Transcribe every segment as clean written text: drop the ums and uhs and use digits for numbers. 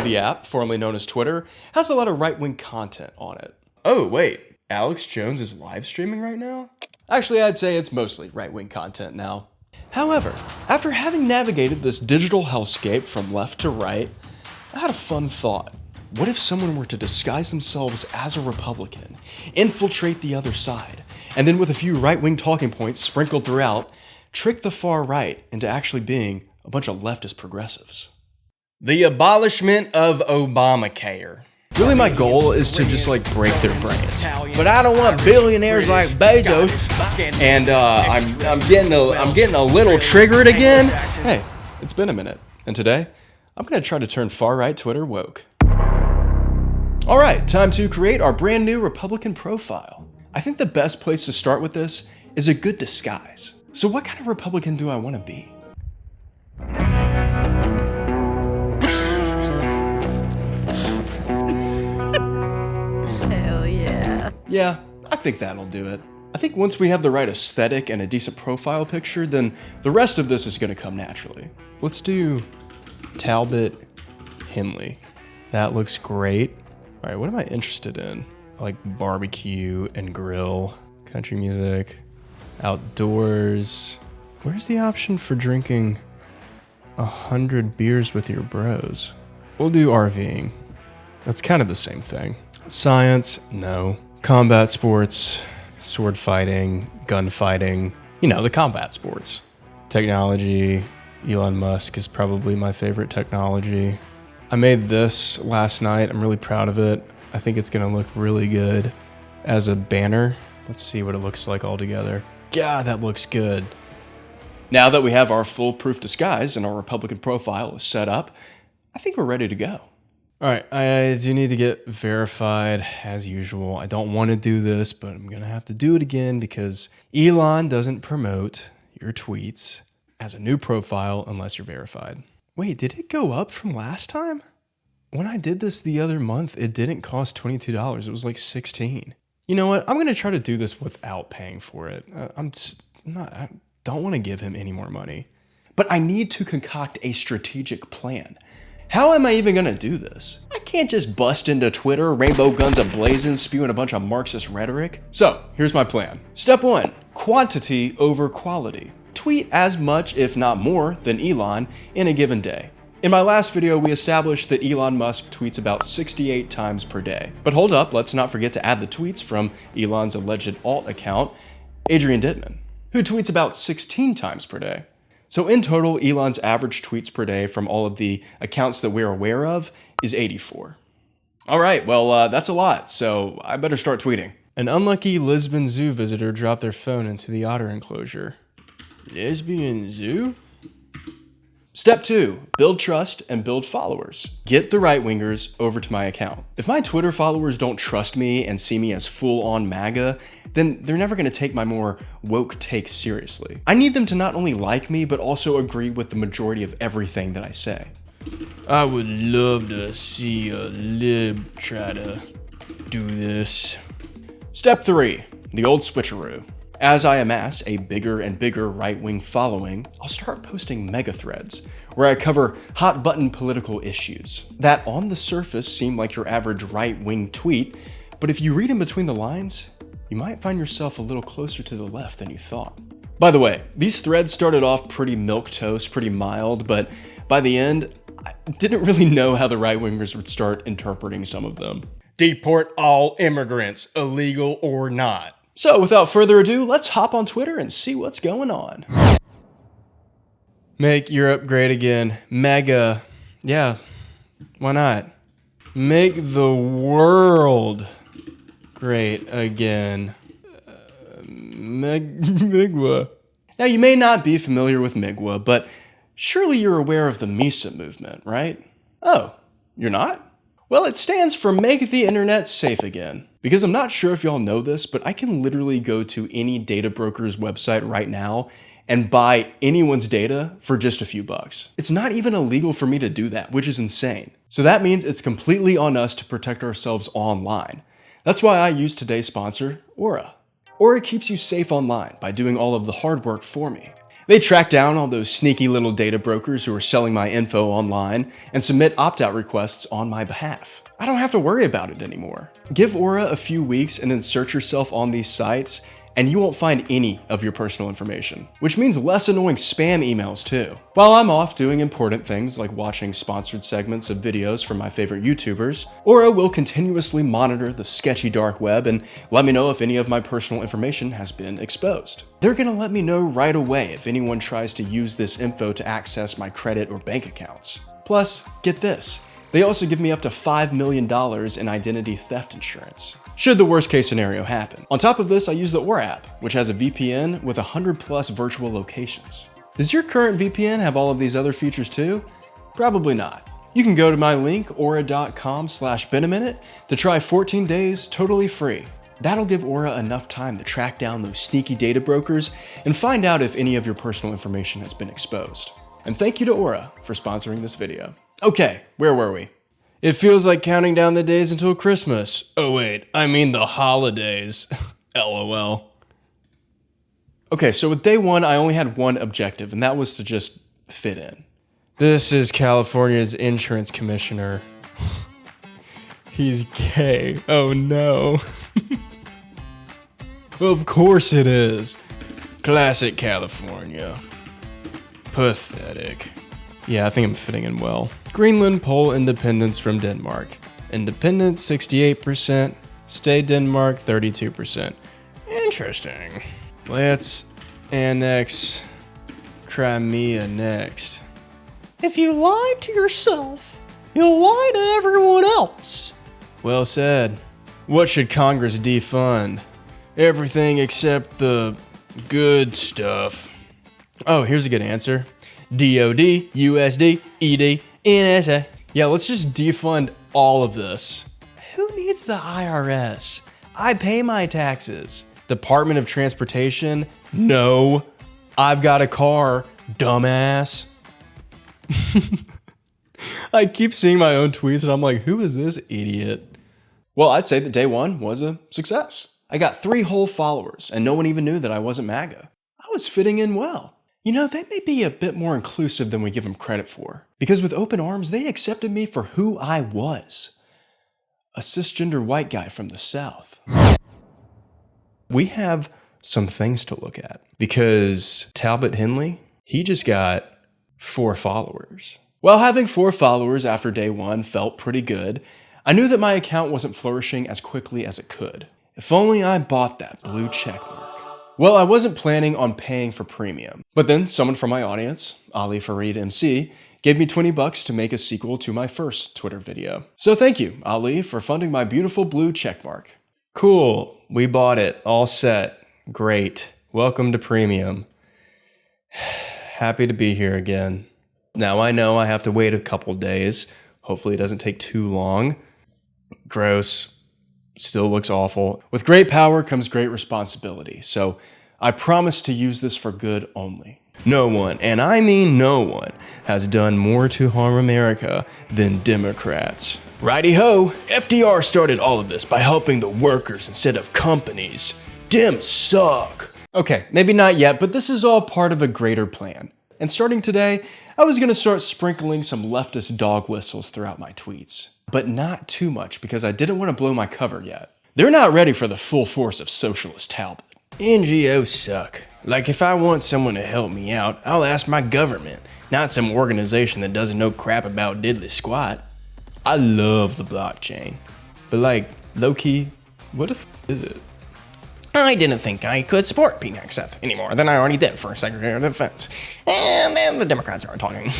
the app, formerly known as Twitter, has a lot of right-wing content on it. Oh, wait, Alex Jones is live streaming right now? Actually, I'd say it's mostly right-wing content now. However, after having navigated this digital hellscape from left to right, I had a fun thought. What if someone were to disguise themselves as a Republican, infiltrate the other side, and then with a few right-wing talking points sprinkled throughout, trick the far right into actually being a bunch of leftist progressives? The abolishment of Obamacare. Really, my goal is to just like break their brains. But I don't want billionaires like Bezos. And I'm getting a little triggered again. Hey, it's been a minute, and today I'm gonna try to turn far right Twitter woke. All right, time to create our brand new Republican profile. I think the best place to start with this is a good disguise. So what kind of Republican do I want to be? Hell yeah. Yeah, I think that'll do it. I think once we have the right aesthetic and a decent profile picture, then the rest of this is going to come naturally. Let's do Talbot Henley. That looks great. All right, what am I interested in? I like barbecue and grill, country music, outdoors. Where's the option for drinking 100 beers with your bros? We'll do RVing. That's kind of the same thing. Science, no. Combat sports, sword fighting, gunfighting, you know, the combat sports. Technology, Elon Musk is probably my favorite technology. I made this last night. I'm really proud of it. I think it's gonna look really good as a banner. Let's see what it looks like all together. God, that looks good. Now that we have our foolproof disguise and our Republican profile is set up, I think we're ready to go. All right, I do need to get verified as usual. I don't want to do this, but I'm gonna have to do it again because Elon doesn't promote your tweets as a new profile unless you're verified. Wait, did it go up from last time? When I did this the other month, it didn't cost $22. It was like $16. You know what? I'm gonna try to do this without paying for it. I don't want to give him any more money, but I need to concoct a strategic plan. How am I even gonna do this? I can't just bust into Twitter, rainbow guns a-blazing, spewing a bunch of Marxist rhetoric. So here's my plan. Step 1, quantity over quality. Tweet as much, if not more, than Elon in a given day. In my last video, we established that Elon Musk tweets about 68 times per day. But hold up, let's not forget to add the tweets from Elon's alleged alt account, Adrian Dittman, who tweets about 16 times per day. So in total, Elon's average tweets per day from all of the accounts that we're aware of is 84. All right, well, that's a lot, so I better start tweeting. An unlucky Lisbon zoo visitor dropped their phone into the otter enclosure. Lesbian zoo? Step 2, build trust and build followers. Get the right-wingers over to my account. If my Twitter followers don't trust me and see me as full-on MAGA, then they're never gonna take my more woke take seriously. I need them to not only like me, but also agree with the majority of everything that I say. I would love to see a lib try to do this. Step 3, the old switcheroo. As I amass a bigger and bigger right-wing following, I'll start posting mega threads where I cover hot button political issues that on the surface seem like your average right-wing tweet, but if you read in between the lines, you might find yourself a little closer to the left than you thought. By the way, these threads started off pretty milquetoast, pretty mild, but by the end, I didn't really know how the right-wingers would start interpreting some of them. Deport all immigrants, illegal or not. So without further ado, let's hop on Twitter and see what's going on. Make Europe great again. Mega. Yeah, why not? Make the world great again. Migwa. Now you may not be familiar with Migwa, but surely you're aware of the Misa movement, right? Oh, you're not? Well, it stands for Make the Internet Safe Again. Because I'm not sure if y'all know this, but I can literally go to any data broker's website right now and buy anyone's data for just a few bucks. It's not even illegal for me to do that, which is insane. So that means it's completely on us to protect ourselves online. That's why I use today's sponsor, Aura. Aura keeps you safe online by doing all of the hard work for me. They track down all those sneaky little data brokers who are selling my info online and submit opt-out requests on my behalf. I don't have to worry about it anymore. Give Aura a few weeks and then search yourself on these sites, and you won't find any of your personal information, which means less annoying spam emails too. While I'm off doing important things like watching sponsored segments of videos from my favorite YouTubers, Aura will continuously monitor the sketchy dark web and let me know if any of my personal information has been exposed. They're gonna let me know right away if anyone tries to use this info to access my credit or bank accounts. Plus, get this, they also give me up to $5 million in identity theft insurance, should the worst case scenario happen. On top of this, I use the Aura app, which has a VPN with 100+ virtual locations. Does your current VPN have all of these other features too? Probably not. You can go to my link, aura.com/Benaminute, to try 14 days totally free. That'll give Aura enough time to track down those sneaky data brokers and find out if any of your personal information has been exposed. And thank you to Aura for sponsoring this video. Okay, where were we? It feels like counting down the days until Christmas. Oh wait, I mean the holidays. LOL. Okay, so with day one, I only had one objective, and that was to just fit in. This is California's insurance commissioner. He's gay. Oh no. Of course it is. Classic California. Pathetic. Yeah, I think I'm fitting in well. Greenland poll independence from Denmark. Independence 68%, stay Denmark 32%. Interesting. Let's annex Crimea next. If you lie to yourself, you'll lie to everyone else. Well said. What should Congress defund? Everything except the good stuff. Oh, here's a good answer. DOD, USD, ED, NSA. Yeah, let's just defund all of this. Who needs the IRS? I pay my taxes. Department of Transportation? No. I've got a car, dumbass. I keep seeing my own tweets and I'm like, who is this idiot? Well, I'd say that day one was a success. I got 3 whole followers and no one even knew that I wasn't MAGA. I was fitting in well. You know, they may be a bit more inclusive than we give them credit for, because with open arms, they accepted me for who I was. A cisgender white guy from the South. We have some things to look at, because Talbot Henley, he just got 4 followers. While having 4 followers after day one felt pretty good, I knew that my account wasn't flourishing as quickly as it could. If only I bought that blue checkmark. Well, I wasn't planning on paying for premium, but then someone from my audience, Ali Farid MC, gave me $20 to make a sequel to my first Twitter video. So thank you, Ali, for funding my beautiful blue checkmark. Cool, we bought it, all set, great. Welcome to premium. Happy to be here again. Now I know I have to wait a couple days. Hopefully it doesn't take too long. Gross. Still looks awful. With great power comes great responsibility, so I promise to use this for good only. No one, and I mean no one, has done more to harm America than Democrats. Righty-ho, FDR started all of this by helping the workers instead of companies. Dems suck. Okay, maybe not yet, but this is all part of a greater plan. And starting today, I was gonna start sprinkling some leftist dog whistles throughout my tweets. But not too much, because I didn't want to blow my cover yet. They're not ready for the full force of socialist Talbot. NGOs suck. Like, if I want someone to help me out, I'll ask my government, not some organization that doesn't know crap about diddly squat. I love the blockchain. But like, low-key, what the f is it? I didn't think I could support PNXF any more than I already did for Secretary of Defense. And then the Democrats are talking.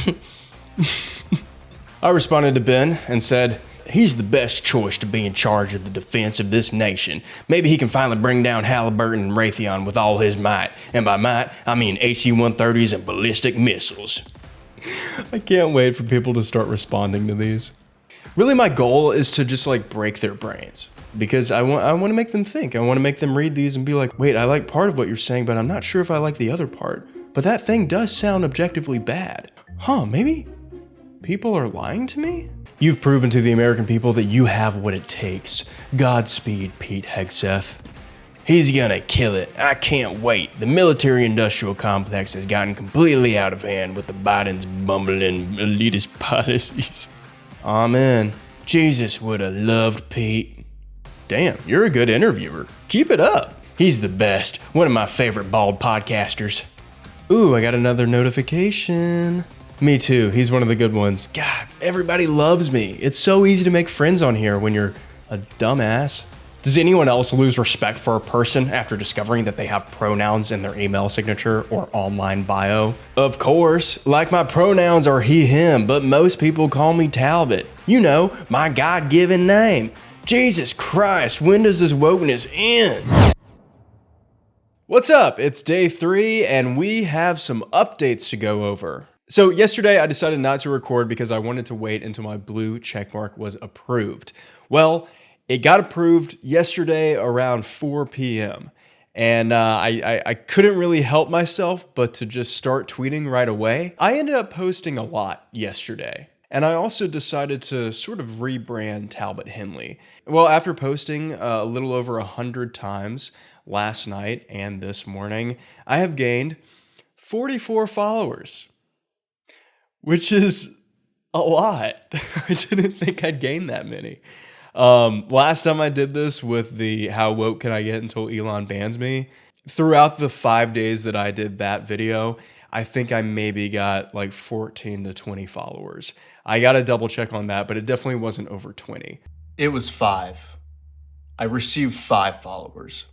I responded to Ben and said, he's the best choice to be in charge of the defense of this nation. Maybe he can finally bring down Halliburton and Raytheon with all his might. And by might, I mean AC-130s and ballistic missiles. I can't wait for people to start responding to these. Really, my goal is to just like break their brains. Because I want to make them think. I want to make them read these and be like, wait, I like part of what you're saying, but I'm not sure if I like the other part. But that thing does sound objectively bad. Huh, maybe people are lying to me? You've proven to the American people that you have what it takes. Godspeed, Pete Hegseth. He's gonna kill it. I can't wait. The military-industrial complex has gotten completely out of hand with the Biden's bumbling elitist policies. Amen. Jesus would have loved Pete. Damn, you're a good interviewer. Keep it up. He's the best. One of my favorite bald podcasters. Ooh, I got another notification. Me too. He's one of the good ones. God, everybody loves me. It's so easy to make friends on here when you're a dumbass. Does anyone else lose respect for a person after discovering that they have pronouns in their email signature or online bio? Of course, like my pronouns are he, him, but most people call me Talbot. You know, my God-given name. Jesus Christ, when does this wokeness end? What's up? It's day 3 and we have some updates to go over. So yesterday I decided not to record because I wanted to wait until my blue checkmark was approved. Well, it got approved yesterday around 4 p.m. And I couldn't really help myself but to just start tweeting right away. I ended up posting a lot yesterday. And I also decided to sort of rebrand Talbot Henley. Well, after posting a little over 100 times last night and this morning, I have gained 44 followers, which is a lot. I didn't think I'd gain that many. Last time I did this with the how woke can I get until Elon bans me, throughout the 5 days that I did that video, I think I maybe got like 14 to 20 followers. I got to double check on that, but it definitely wasn't over 20. It was 5. I received 5 followers.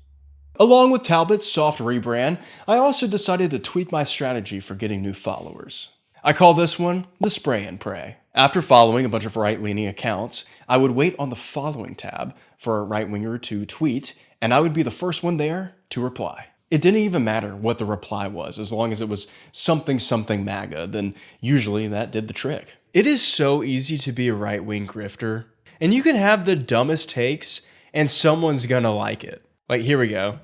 Along with Talbot's soft rebrand, I also decided to tweak my strategy for getting new followers. I call this one the spray and pray. After following a bunch of right-leaning accounts, I would wait on the following tab for a right-winger to tweet, and I would be the first one there to reply. It didn't even matter what the reply was, as long as it was something MAGA, then usually that did the trick. It is so easy to be a right-wing grifter, and you can have the dumbest takes, and someone's gonna like it. Like, here we go.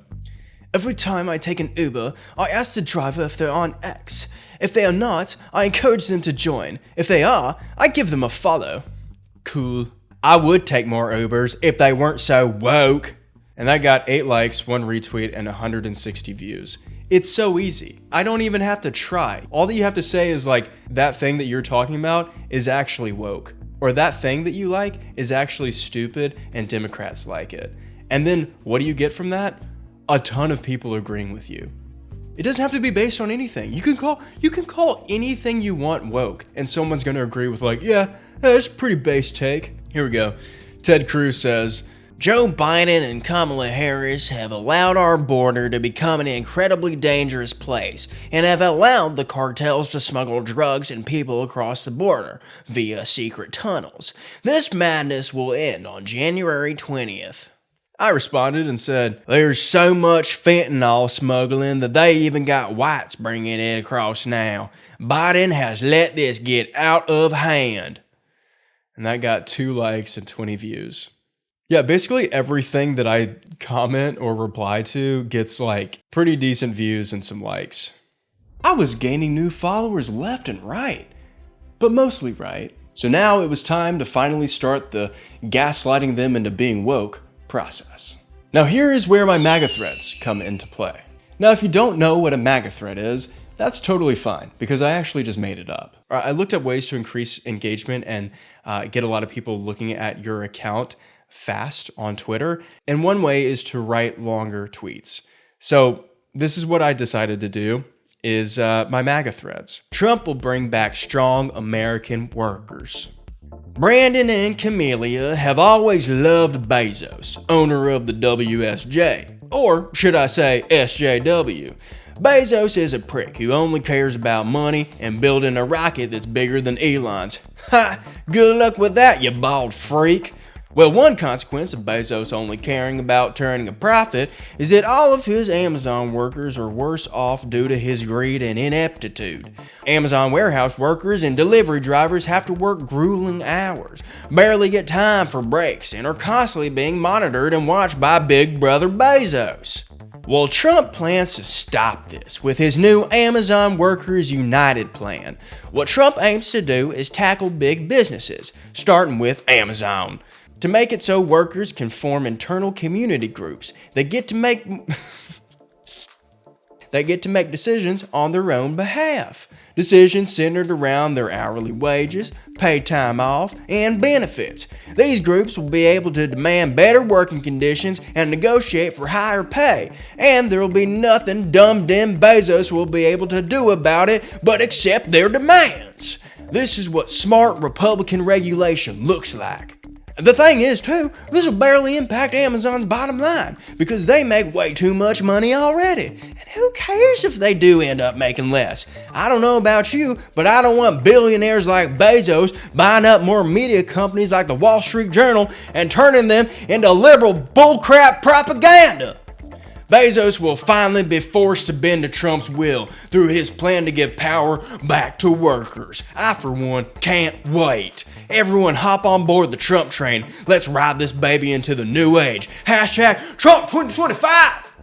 Every time I take an Uber, I ask the driver if they're on X. If they are not, I encourage them to join. If they are, I give them a follow. Cool. I would take more Ubers if they weren't so woke. And that got 8 likes, 1 retweet, and 160 views. It's so easy. I don't even have to try. All that you have to say is like, that thing that you're talking about is actually woke. Or that thing that you like is actually stupid and Democrats like it. And then what do you get from that? A ton of people agreeing with you. It doesn't have to be based on anything. You can call anything you want woke, and someone's gonna agree with like, yeah, that's a pretty base take. Here we go. Ted Cruz says, Joe Biden and Kamala Harris have allowed our border to become an incredibly dangerous place and have allowed the cartels to smuggle drugs and people across the border via secret tunnels. This madness will end on January 20th. I responded and said, there's so much fentanyl smuggling that they even got whites bringing it across now. Biden has let this get out of hand. And that got 2 likes and 20 views. Yeah, basically everything that I comment or reply to gets like pretty decent views and some likes. I was gaining new followers left and right, but mostly right. So now it was time to finally start the gaslighting them into being woke process. Now here is where my MAGA threads come into play. Now if you don't know what a MAGA thread is, that's totally fine because I actually just made it up. I looked up ways to increase engagement and get a lot of people looking at your account fast on Twitter. And one way is to write longer tweets. So this is what I decided to do is my MAGA threads. Trump will bring back strong American workers. Brandon and Camellia have always loved Bezos, owner of the WSJ, or should I say SJW. Bezos is a prick who only cares about money and building a rocket that's bigger than Elon's. Ha! Good luck with that, you bald freak. Well, one consequence of Bezos only caring about turning a profit is that all of his Amazon workers are worse off due to his greed and ineptitude. Amazon warehouse workers and delivery drivers have to work grueling hours, barely get time for breaks, and are constantly being monitored and watched by Big Brother Bezos. Well, Trump plans to stop this with his new Amazon Workers United plan. What Trump aims to do is tackle big businesses, starting with Amazon. to make it so workers can form internal community groups that get to make decisions on their own behalf. Decisions centered around their hourly wages, paid time off, and benefits. These groups will be able to demand better working conditions and negotiate for higher pay. And there will be nothing dumb Bezos will be able to do about it but accept their demands. This is what smart Republican regulation looks like. The thing is, too, this will barely impact Amazon's bottom line because they make way too much money already. And who cares if they do end up making less? I don't know about you, but I don't want billionaires like Bezos buying up more media companies like the Wall Street Journal and turning them into liberal bullcrap propaganda. Bezos will finally be forced to bend to Trump's will through his plan to give power back to workers. I, for one, can't wait. Everyone hop on board the Trump train. Let's ride this baby into the new age. Hashtag Trump 2025.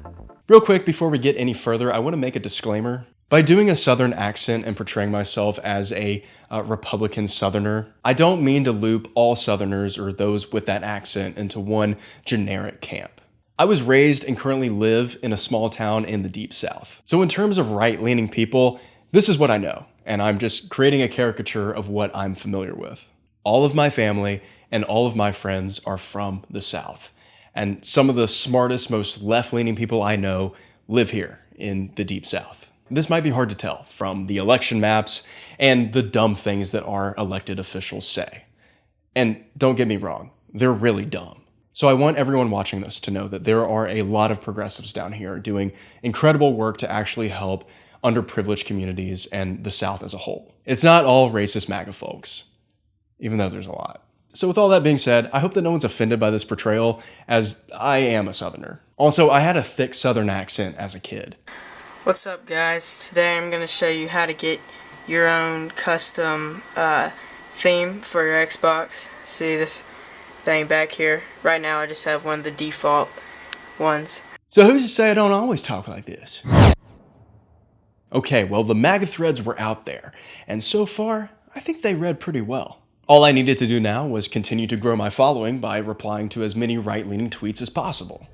Real quick, before we get any further, I want to make a disclaimer. By doing a Southern accent and portraying myself as a Republican Southerner, I don't mean to loop all Southerners or those with that accent into one generic camp. I was raised and currently live in a small town in the Deep South. So in terms of right-leaning people, this is what I know, and I'm just creating a caricature of what I'm familiar with. All of my family and all of my friends are from the South, and some of the smartest, most left-leaning people I know live here in the Deep South. This might be hard to tell from the election maps and the dumb things that our elected officials say. And don't get me wrong, they're really dumb. So I want everyone watching this to know that there are a lot of progressives down here doing incredible work to actually help underprivileged communities and the South as a whole. It's not all racist MAGA folks, even though there's a lot. So with all that being said, I hope that no one's offended by this portrayal, as I am a Southerner. Also, I had a thick Southern accent as a kid. What's up, guys? Today I'm going to show you how to get your own custom theme for your Xbox. See this thing back here? Right now I just have one of the default ones. So who's to say I don't always talk like this? Okay, well, the MAGA threads were out there, and so far, I think they read pretty well. All I needed to do now was continue to grow my following by replying to as many right-leaning tweets as possible.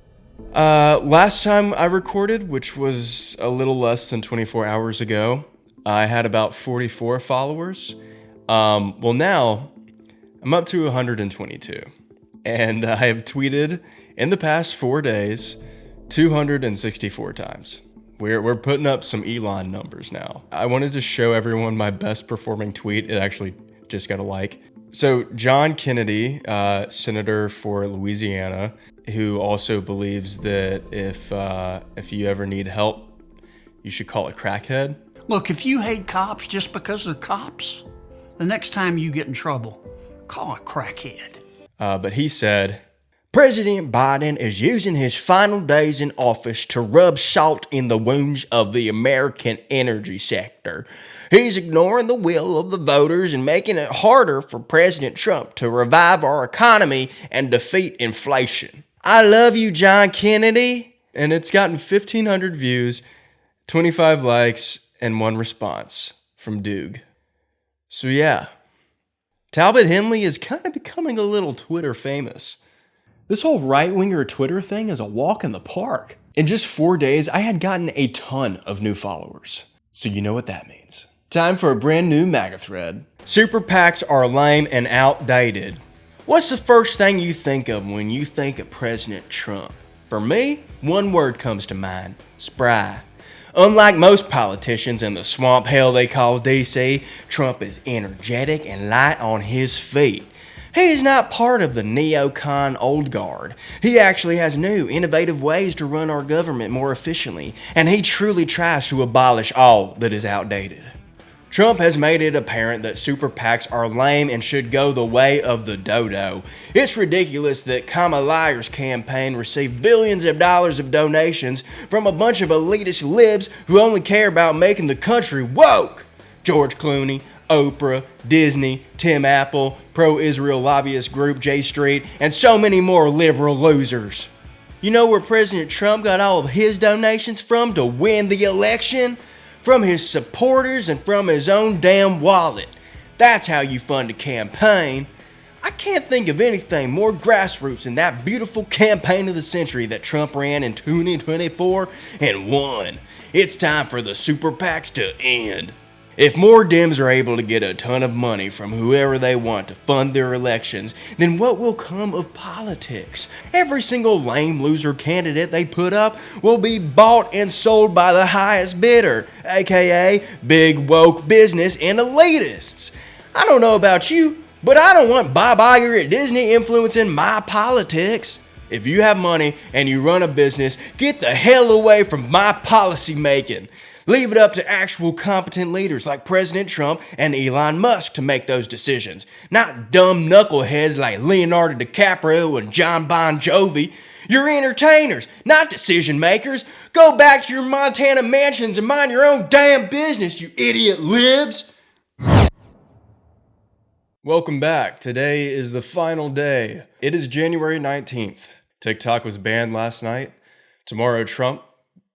Last time I recorded, which was a little less than 24 hours ago, I had about 44 followers. Well, now I'm up to 122. And I have tweeted in the past 4 days 264 times. We're putting up some Elon numbers now. I wanted to show everyone my best performing tweet. It actually just got a like. So John Kennedy, senator for Louisiana, who also believes that if you ever need help, you should call a crackhead. Look, if you hate cops just because they're cops, the next time you get in trouble, call a crackhead. But he said, President Biden is using his final days in office to rub salt in the wounds of the American energy sector. He's ignoring the will of the voters and making it harder for President Trump to revive our economy and defeat inflation. I love you, John Kennedy. And it's gotten 1,500 views, 25 likes, and 1 response from Doog. So yeah. Talbot Henley is kind of becoming a little Twitter famous. This whole right-winger Twitter thing is a walk in the park. In just 4 days, I had gotten a ton of new followers. So you know what that means. Time for a brand new MAGA thread. Super PACs are lame and outdated. What's the first thing you think of when you think of President Trump? For me, one word comes to mind: spry. Unlike most politicians in the swamp hell they call DC, Trump is energetic and light on his feet. He is not part of the neocon old guard. He actually has new, innovative ways to run our government more efficiently, and he truly tries to abolish all that is outdated. Trump has made it apparent that super PACs are lame and should go the way of the dodo. It's ridiculous that Kamala's campaign received billions of dollars of donations from a bunch of elitist libs who only care about making the country woke. George Clooney, Oprah, Disney, Tim Apple, pro-Israel lobbyist group J Street, and so many more liberal losers. You know where President Trump got all of his donations from to win the election? From his supporters and from his own damn wallet. That's how you fund a campaign. I can't think of anything more grassroots than that beautiful campaign of the century that Trump ran in 2024 and won. It's time for the super PACs to end. If more Dems are able to get a ton of money from whoever they want to fund their elections, then what will come of politics? Every single lame loser candidate they put up will be bought and sold by the highest bidder, aka big woke business and elitists. I don't know about you, but I don't want Bob Iger at Disney influencing my politics. If you have money and you run a business, get the hell away from my policy making. Leave it up to actual competent leaders like President Trump and Elon Musk to make those decisions, not dumb knuckleheads like Leonardo DiCaprio and John Bon Jovi. You're entertainers, not decision makers. Go back to your Montana mansions and mind your own damn business, you idiot libs. Welcome back. Today is the final day. It is January 19th. TikTok was banned last night. Tomorrow, Trump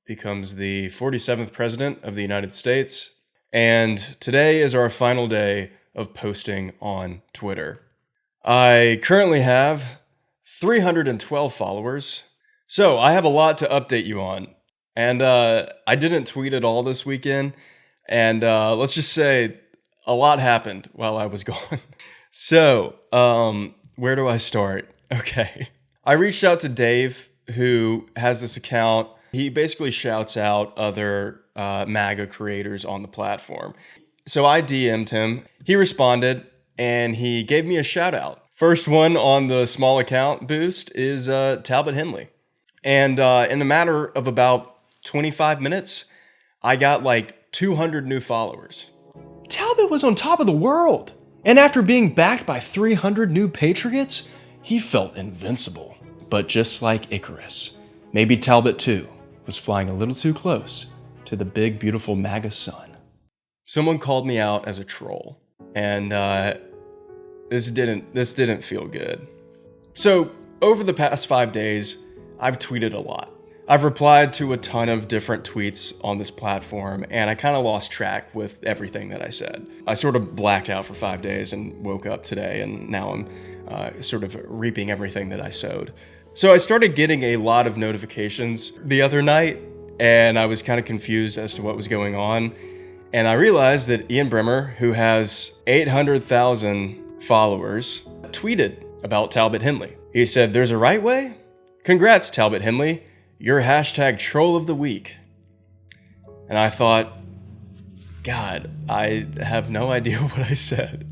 becomes the 47th president of the United States. And today is our final day of posting on Twitter. I currently have 312 followers. So I have a lot to update you on. And I didn't tweet at all this weekend. And let's just say a lot happened while I was gone. So, where do I start? Okay. I reached out to Dave, who has this account. He basically shouts out other MAGA creators on the platform. So I DM'd him. He responded, and he gave me a shout out. First one on the small account boost is Talbot Henley. And in a matter of about 25 minutes, I got like 200 new followers. Talbot was on top of the world. And after being backed by 300 new patriots, he felt invincible. But just like Icarus, maybe Talbot too was flying a little too close to the big, beautiful MAGA sun. Someone called me out as a troll, and this didn't feel good. So over the past 5 days, I've tweeted a lot. I've replied to a ton of different tweets on this platform, and I kind of lost track with everything that I said. I sort of blacked out for 5 days and woke up today, and now I'm sort of reaping everything that I sowed. So I started getting a lot of notifications the other night, and I was kind of confused as to what was going on. And I realized that Ian Bremmer, who has 800,000 followers, tweeted about Talbot Henley. He said, "There's a right way? Congrats, Talbot Henley. You're hashtag troll of the week." And I thought, God, I have no idea what I said.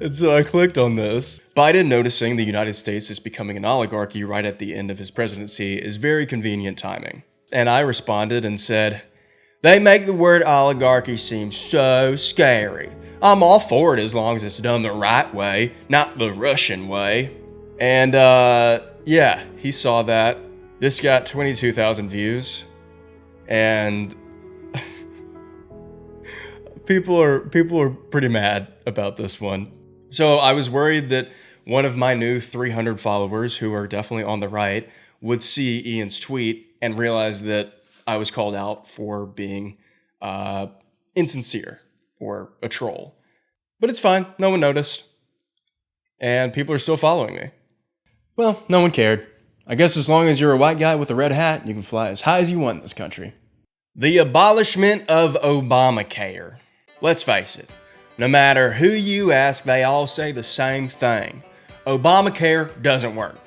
And so I clicked on this. Biden noticing the United States is becoming an oligarchy right at the end of his presidency is very convenient timing. And I responded and said, "They make the word oligarchy seem so scary. I'm all for it as long as it's done the right way, not the Russian way." And yeah, he saw that. This got 22,000 views. And people are pretty mad about this one. So I was worried that one of my new 300 followers, who are definitely on the right, would see Ian's tweet and realize that I was called out for being insincere or a troll. But it's fine. No one noticed. And people are still following me. Well, no one cared. I guess as long as you're a white guy with a red hat, you can fly as high as you want in this country. The abolishment of Obamacare. Let's face it. No matter who you ask, they all say the same thing. Obamacare doesn't work.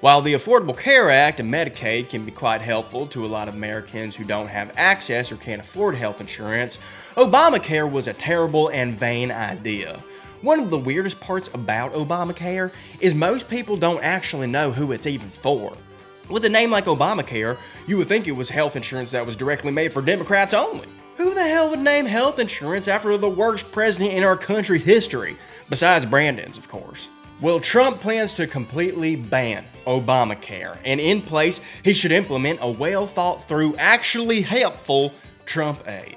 While the Affordable Care Act and Medicaid can be quite helpful to a lot of Americans who don't have access or can't afford health insurance, Obamacare was a terrible and vain idea. One of the weirdest parts about Obamacare is most people don't actually know who it's even for. With a name like Obamacare, you would think it was health insurance that was directly made for Democrats only. Who the hell would name health insurance after the worst president in our country's history? Besides Brandon's, of course. Well, Trump plans to completely ban Obamacare, and in place, he should implement a well-thought-through, actually helpful Trump aid.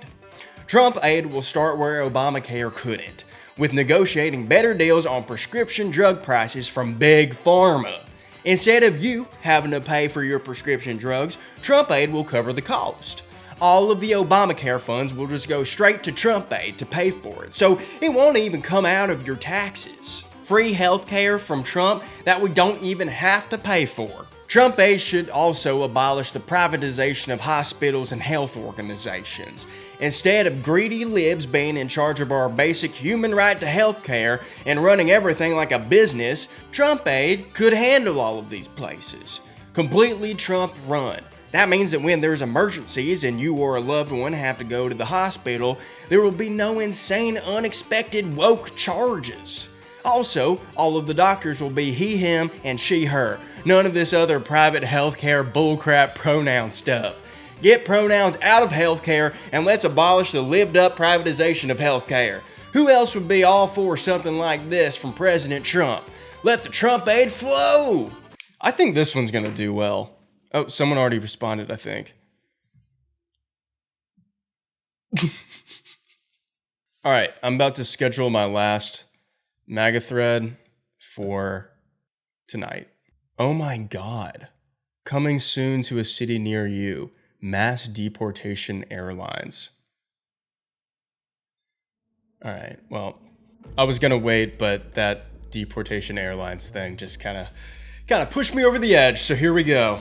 Trump aid will start where Obamacare couldn't, with negotiating better deals on prescription drug prices from Big Pharma. Instead of you having to pay for your prescription drugs, Trump aid will cover the cost. All of the Obamacare funds will just go straight to Trump aid to pay for it, so it won't even come out of your taxes. free healthcare from Trump that we don't even have to pay for. Trump aid should also abolish the privatization of hospitals and health organizations. Instead of greedy libs being in charge of our basic human right to healthcare and running everything like a business, Trump aid could handle all of these places. Completely Trump run. That means that when there's emergencies and you or a loved one have to go to the hospital, there will be no insane, unexpected woke charges. Also, all of the doctors will be he, him, and she, her. None of this other private healthcare bullcrap pronoun stuff. Get pronouns out of healthcare and let's abolish the lived-up privatization of healthcare. Who else would be all for something like this from President Trump? Let the Trump aid flow! I think this one's gonna do well. Oh, someone already responded, I think. All right, I'm about to schedule my last MAGA thread for tonight. Oh my God. Coming soon to a city near you. Mass deportation airlines. All right, well, I was gonna wait, but that deportation airlines thing just kind of pushed me over the edge, so here we go.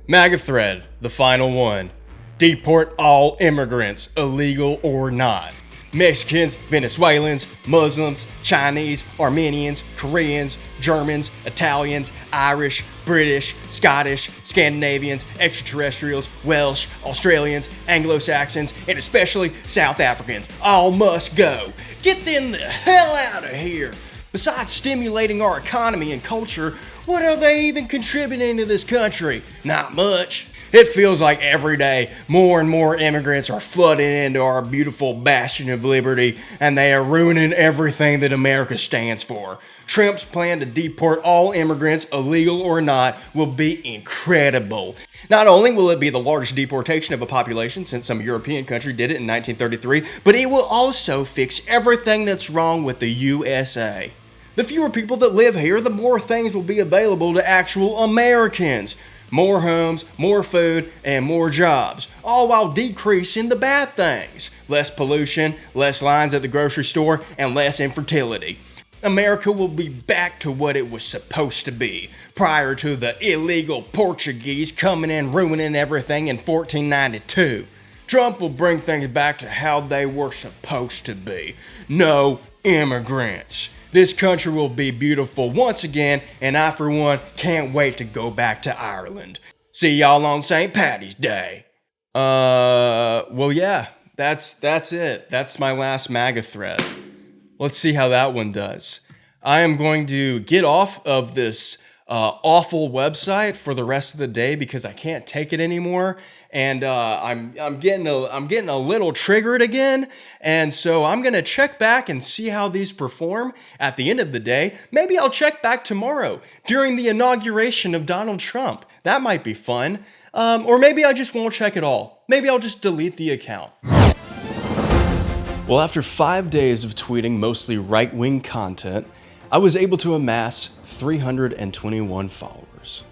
MAGA thread, the final one. Deport all immigrants, illegal or not. Mexicans, Venezuelans, Muslims, Chinese, Armenians, Koreans, Germans, Italians, Irish, British, Scottish, Scandinavians, extraterrestrials, Welsh, Australians, Anglo-Saxons, and especially South Africans. All must go. Get them the hell out of here. Besides stimulating our economy and culture, what are they even contributing to this country? Not much. It feels like every day more and more immigrants are flooding into our beautiful bastion of liberty, and they are ruining everything that America stands for. Trump's plan to deport all immigrants, illegal or not, will be incredible. Not only will it be the largest deportation of a population since some European country did it in 1933, but it will also fix everything that's wrong with the USA. The fewer people that live here, the more things will be available to actual Americans. More homes, more food, and more jobs, all while decreasing the bad things. Less pollution, less lines at the grocery store, and less infertility. America will be back to what it was supposed to be, prior to the illegal Portuguese coming in ruining everything in 1492. Trump will bring things back to how they were supposed to be. No immigrants. This country will be beautiful once again, and I, for one, can't wait to go back to Ireland. See y'all on St. Paddy's Day. Well, yeah, that's it. That's my last MAGA thread. Let's see how that one does. I am going to get off of this awful website for the rest of the day because I can't take it anymore. And I'm getting a little triggered again, and so I'm gonna check back and see how these perform at the end of the day. Maybe I'll check back tomorrow during the inauguration of Donald Trump. That might be fun. Or maybe I just won't check at all. Maybe I'll just delete the account. Well, after 5 days of tweeting mostly right-wing content, I was able to amass 321 followers.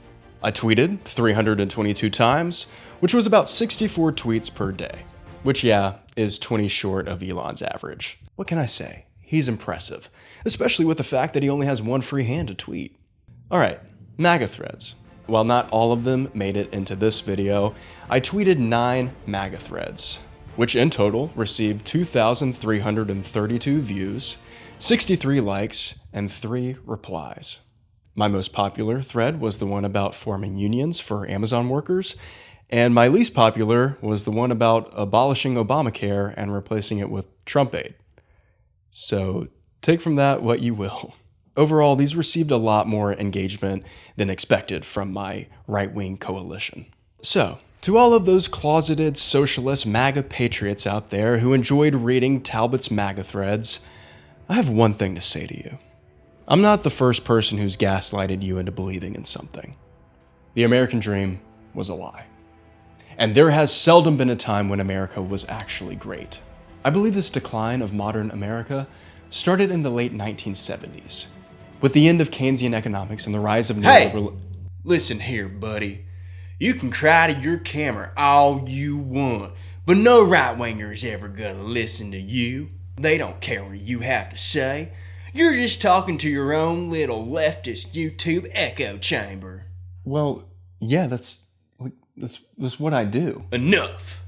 I tweeted 322 times, which was about 64 tweets per day, which, yeah, is 20 short of Elon's average. What can I say? He's impressive, especially with the fact that he only has one free hand to tweet. All right, MAGA threads. While not all of them made it into this video, I tweeted 9 MAGA threads, which in total received 2,332 views, 63 likes, and 3 replies. My most popular thread was the one about forming unions for Amazon workers, and my least popular was the one about abolishing Obamacare and replacing it with Trump aid. So take from that what you will. Overall, these received a lot more engagement than expected from my right-wing coalition. So, to all of those closeted socialist MAGA patriots out there who enjoyed reading Talbot's MAGA threads, I have one thing to say to you. I'm not the first person who's gaslighted you into believing in something. The American dream was a lie. And there has seldom been a time when America was actually great. I believe this decline of modern America started in the late 1970s, with the end of Keynesian economics and the rise of neoliberal... Hey, listen here, buddy. You can cry to your camera all you want, but no right-winger is ever gonna listen to you. They don't care what you have to say. You're just talking to your own little leftist YouTube echo chamber. Well, yeah, that's what I do. Enough.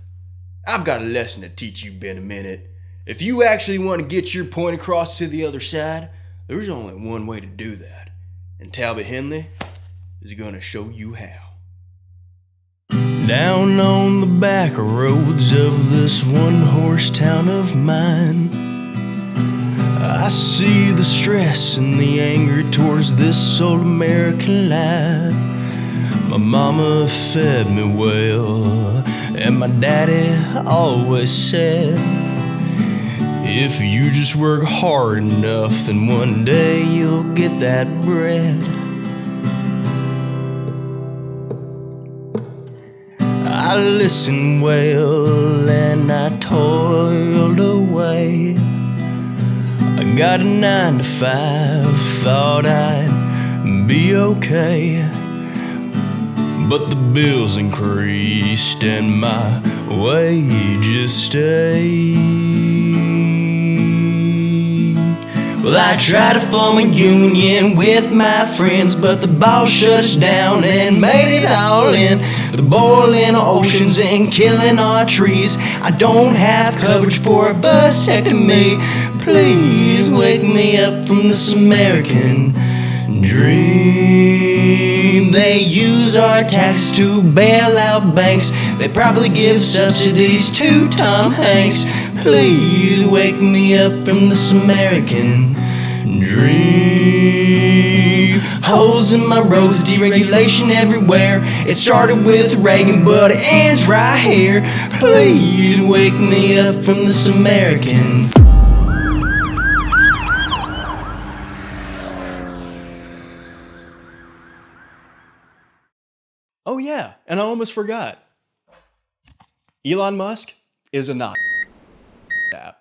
I've got a lesson to teach you, Benaminute. If you actually want to get your point across to the other side, there's only one way to do that. And Talbot Henley is going to show you how. Down on the back roads of this one-horse town of mine, I see the stress and the anger towards this old American life. My mama fed me well, and my daddy always said, if you just work hard enough, then one day you'll get that bread. I listened well and I toiled away. I got a 9 to 5, thought I'd be okay. But the bills increased and my wages stayed. Well, I tried to form a union with my friends, but the boss shut us down and made it all in the boiling oceans and killing our trees. I don't have coverage for a vasectomy. Please wake me up from this American dream. They use our taxes to bail out banks. They probably give subsidies to Tom Hanks. Please wake me up from this American dream. Holes in my roads, deregulation everywhere. It started with Reagan, but it ends right here. Please wake me up from this American. Oh yeah, and I almost forgot. Elon Musk is a not app.